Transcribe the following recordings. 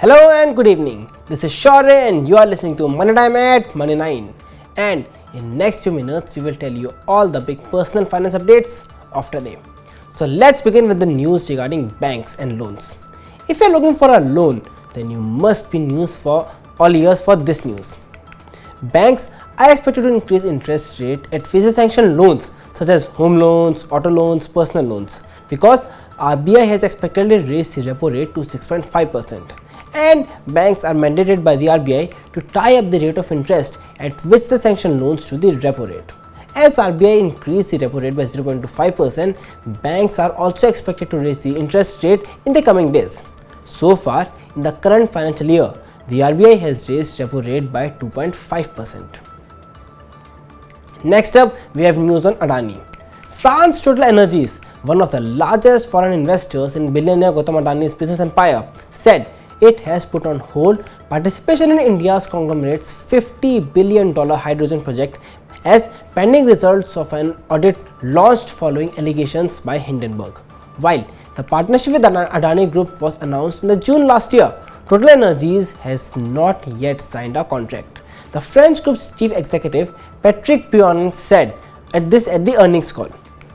Hello and good evening. This is Shaurya and you are listening to Money Time at Money9. And in next few minutes, we will tell you all the big personal finance updates of today. So let's begin with the news regarding banks and loans. If you are looking for a loan, then you must be news for all ears for this news. Banks are expected to increase interest rate at FISA sanctioned loans such as home loans, auto loans, personal loans because RBI has expectedly raised the repo rate to 6.5%. And banks are mandated by the RBI to tie up the rate of interest at which they sanction loans to the repo rate. As RBI increased the repo rate by 0.25%, banks are also expected to raise the interest rate in the coming days. So far, in the current financial year, the RBI has raised repo rate by 2.5%. Next up, we have news on Adani. France Total Energies, one of the largest foreign investors in billionaire Gautam Adani's business empire, said it has put on hold participation in India's conglomerate's $50 billion hydrogen project as pending results of an audit launched following allegations by Hindenburg. While the partnership with Adani Group was announced in June last year, Total Energies has not yet signed a contract. The French group's chief executive Patrick Pouyanné said at the earnings call,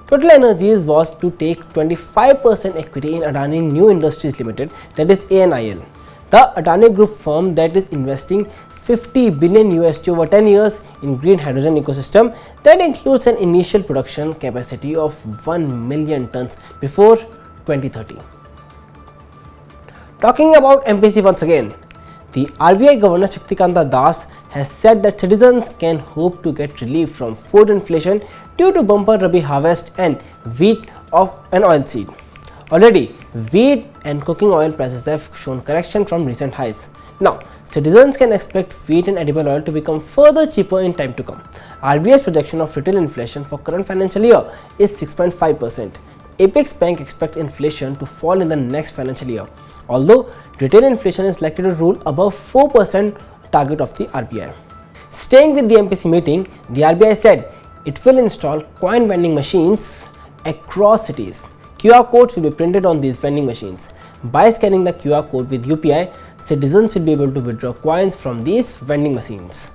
Total Energies was to take 25% equity in Adani New Industries Limited, that is ANIL. The Adani Group firm that is investing $50 billion over 10 years in green hydrogen ecosystem that includes an initial production capacity of 1 million tons before 2030. Talking about MPC once again, the RBI Governor Shaktikanta Das has said that citizens can hope to get relief from food inflation due to bumper rabi harvest and wheat and oilseed. Already, wheat and cooking oil prices have shown correction from recent highs. Now, citizens can expect wheat and edible oil to become further cheaper in time to come. RBI's projection of retail inflation for current financial year is 6.5%. Apex Bank expects inflation to fall in the next financial year, although retail inflation is likely to rule above 4% target of the RBI. Staying with the MPC meeting, the RBI said it will install coin vending machines across cities. QR codes will be printed on these vending machines. By scanning the QR code with UPI, citizens will be able to withdraw coins from these vending machines.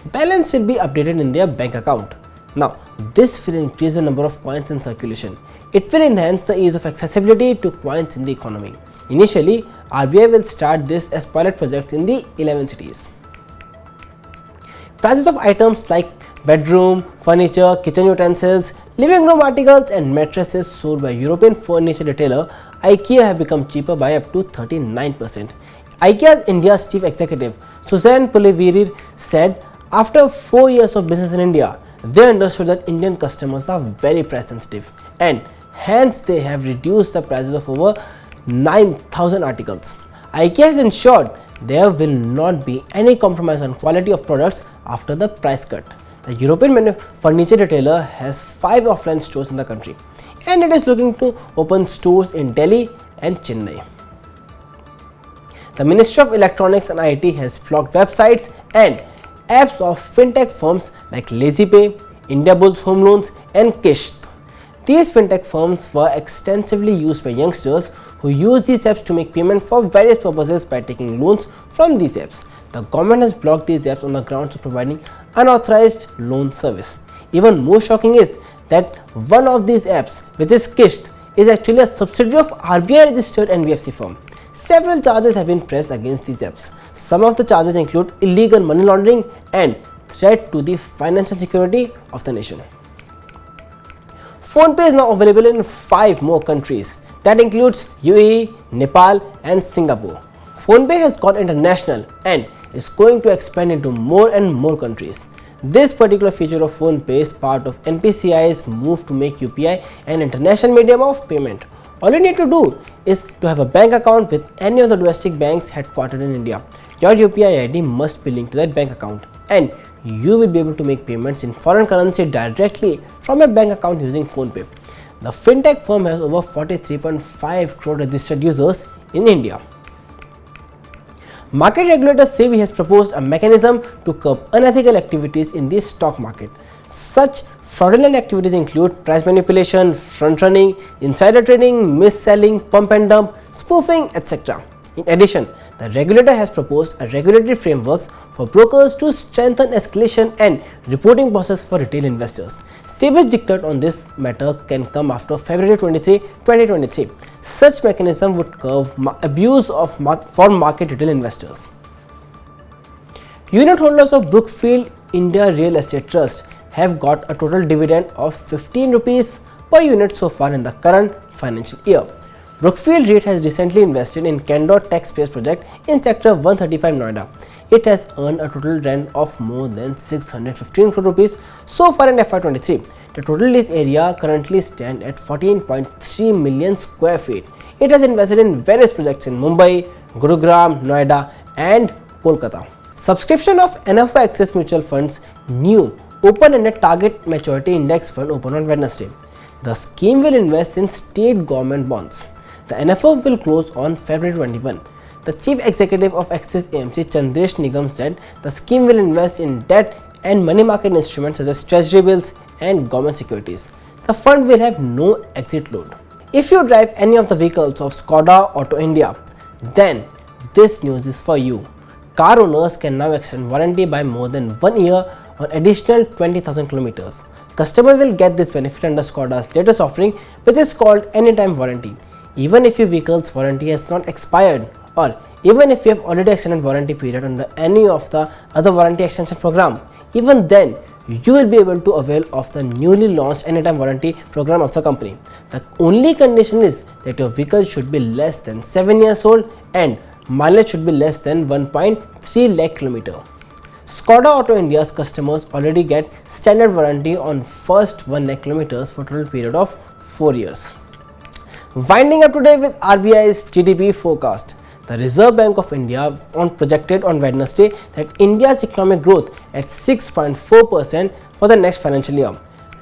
Balance will be updated in their bank account. Now, this will increase the number of coins in circulation. It will enhance the ease of accessibility to coins in the economy. Initially, RBI will start this as pilot projects in the 11 cities. Prices of items like bedroom, furniture, kitchen utensils, living room articles and mattresses sold by European furniture retailer Ikea have become cheaper by up to 39%. Ikea's India's chief executive Suzanne Puliveerer said after 4 years of business in India, they understood that Indian customers are very price sensitive and hence they have reduced the prices of over 9,000 articles. Ikea has ensured there will not be any compromise on quality of products after the price cut. The European furniture retailer has 5 offline stores in the country and it is looking to open stores in Delhi and Chennai. The Ministry of Electronics and IT has blocked websites and apps of fintech firms like LazyPay, Indiabulls Home Loans and Govt. These fintech firms were extensively used by youngsters who use these apps to make payment for various purposes by taking loans from these apps. The government has blocked these apps on the grounds of providing unauthorized loan service. Even more shocking is that one of these apps, which is Govt, is actually a subsidiary of RBI registered NBFC firm. Several charges have been pressed against these apps. Some of the charges include illegal money laundering and threat to the financial security of the nation. PhonePe is now available in 5 more countries. That includes UAE, Nepal and Singapore. PhonePe has gone international and is going to expand into more and more countries. This particular feature of PhonePe is part of NPCI's move to make UPI an international medium of payment. All you need to do is to have a bank account with any of the domestic banks headquartered in India. Your UPI ID must be linked to that bank account and you will be able to make payments in foreign currency directly from your bank account using PhonePe. The fintech firm has over 43.5 crore registered users in India. Market regulator SEBI has proposed a mechanism to curb unethical activities in the stock market. Such fraudulent activities include price manipulation, front running, insider trading, mis-selling, pump and dump, spoofing, etc. In addition, the regulator has proposed a regulatory framework for brokers to strengthen escalation and reporting process for retail investors. SEBI's diktat on this matter can come after February 23, 2023. Such mechanism would curb abuse for market retail investors. Unit holders of Brookfield India Real Estate Trust have got a total dividend of 15 rupees per unit so far in the current financial year. Brookfield REIT has recently invested in Candor Tech Space project in Sector 135 Noida. It has earned a total rent of more than 615 crore rupees so far in FY23. The total lease area currently stands at 14.3 million square feet. It has invested in various projects in Mumbai, Gurugram, Noida and Kolkata. Subscription of NFO Access Mutual Fund's new open-ended target maturity index fund opened on Wednesday. The scheme will invest in state government bonds. The NFO will close on February 21. The chief executive of Axis AMC, Chandresh Nigam, said the scheme will invest in debt and money market instruments such as treasury bills and government securities. The fund will have no exit load. If you drive any of the vehicles of Skoda Auto India, then this news is for you. Car owners can now extend warranty by more than 1 year on additional 20,000 kilometers. Customer will get this benefit under Skoda's latest offering, which is called Anytime Warranty. Even if your vehicle's warranty has not expired, or even if you have already extended warranty period under any of the other warranty extension program, even then you will be able to avail of the newly launched Anytime Warranty program of the company. The only condition is that your vehicle should be less than 7 years old and mileage should be less than 1.3 lakh kilometer. Skoda Auto India's customers already get standard warranty on first 1 lakh kilometers for a total period of 4 years. Winding up today with RBI's GDP forecast. The Reserve Bank of India projected on Wednesday that India's economic growth at 6.4% for the next financial year.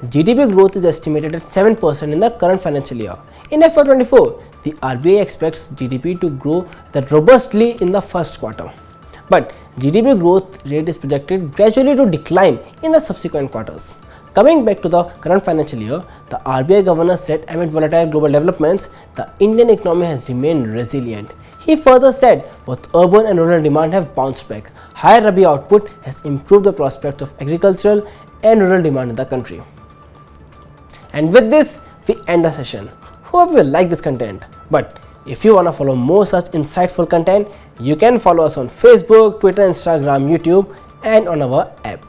GDP growth is estimated at 7% in the current financial year. In FY24, the RBI expects GDP to grow robustly in the first quarter. But GDP growth rate is projected gradually to decline in the subsequent quarters. Coming back to the current financial year, the RBI governor said amid volatile global developments, the Indian economy has remained resilient. He further said both urban and rural demand have bounced back. Higher Rabi output has improved the prospects of agricultural and rural demand in the country. And with this, we end the session. Hope you like this content. But if you want to follow more such insightful content, you can follow us on Facebook, Twitter, Instagram, YouTube and on our app.